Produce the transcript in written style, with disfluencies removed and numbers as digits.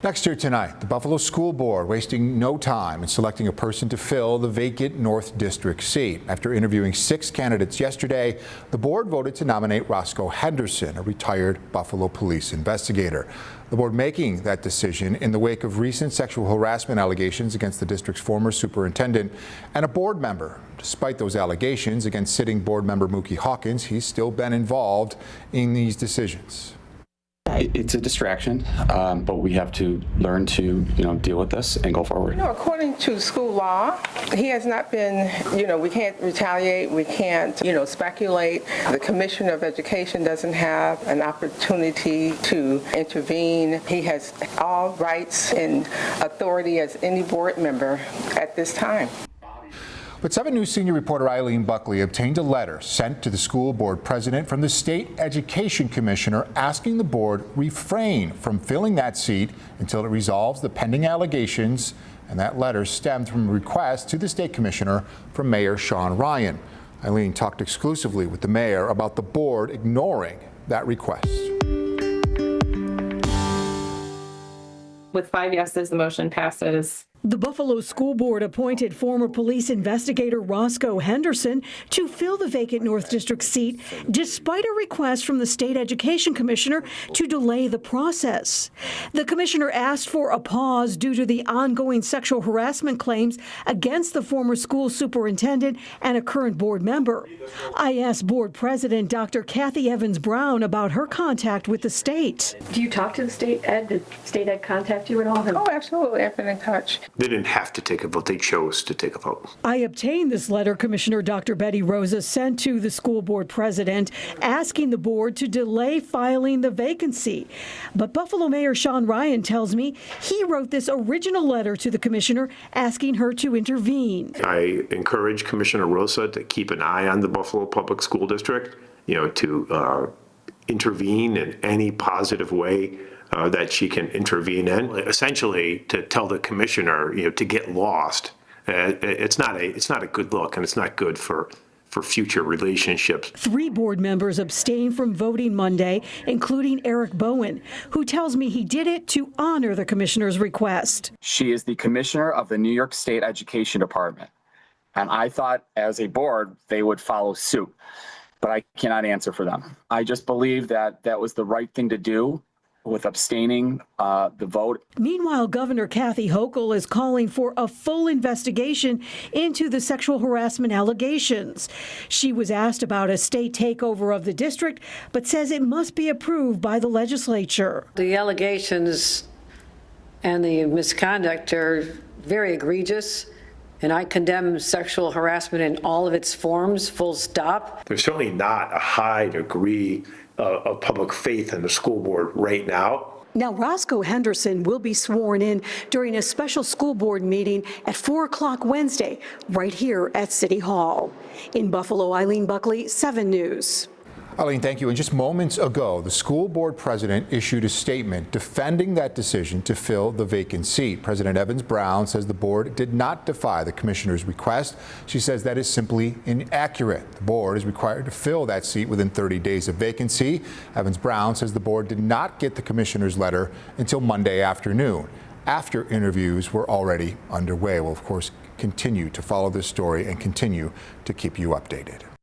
Next here tonight, the Buffalo School Board wasting no time in selecting a person to fill the vacant North District seat. After interviewing 6 candidates yesterday, the board voted to nominate Roscoe Henderson, a retired Buffalo police investigator. The board making that decision in the wake of recent sexual harassment allegations against the district's former superintendent and a board member. Despite those allegations against sitting board member Mookie Hawkins, he's still been involved in these decisions. It's a distraction, but we have to learn to, deal with this and go forward. According to school law, he has not been, we can't retaliate, we can't, speculate. The Commissioner of Education doesn't have an opportunity to intervene. He has all rights and authority as any board member at this time. But 7 News senior reporter Eileen Buckley obtained a letter sent to the school board president from the state education commissioner asking the board refrain from filling that seat until it resolves the pending allegations. And that letter stemmed from a request to the state commissioner from Mayor Sean Ryan. Eileen talked exclusively with the mayor about the board ignoring that request. With 5 yeses, the motion passes. The Buffalo School Board appointed former police investigator Roscoe Henderson to fill the vacant North District seat, despite a request from the state education commissioner to delay the process. The commissioner asked for a pause due to the ongoing sexual harassment claims against the former school superintendent and a current board member. I asked board president Dr. Kathy Evans Brown about her contact with the state. Do you talk to the state ed? Did state ed contact you at all? Oh, absolutely. I've been in touch. They didn't have to take a vote. They chose to take a vote. I obtained this letter Commissioner Dr. Betty Rosa sent to the school board president asking the board to delay filing the vacancy. But Buffalo Mayor Sean Ryan tells me he wrote this original letter to the commissioner asking her to intervene. I encourage Commissioner Rosa to keep an eye on the Buffalo Public School District, to intervene in any positive way that she can intervene in, essentially to tell the commissioner, to get lost. It's not a good look, and it's not good for future relationships. 3 board members abstained from voting Monday, including Eric Bowen, who tells me he did it to honor the commissioner's request. She is the commissioner of the New York State Education Department, and I thought as a board they would follow suit, but I cannot answer for them. I just believe that that was the right thing to do with abstaining the vote. Meanwhile, Governor Kathy Hochul is calling for a full investigation into the sexual harassment allegations. She was asked about a state takeover of the district, but says it must be approved by the legislature. The allegations and the misconduct are very egregious, and I condemn sexual harassment in all of its forms, full stop. There's certainly not a high degree of public faith in the school board right now. Now, Roscoe Henderson will be sworn in during a special school board meeting at 4 o'clock Wednesday, right here at City Hall. In Buffalo, Eileen Buckley, 7 News. Eileen, thank you. And just moments ago, the school board president issued a statement defending that decision to fill the vacant seat. President Evans Brown says the board did not defy the commissioner's request. She says that is simply inaccurate. The board is required to fill that seat within 30 days of vacancy. Evans Brown says the board did not get the commissioner's letter until Monday afternoon, after interviews were already underway. We'll, of course, continue to follow this story and continue to keep you updated.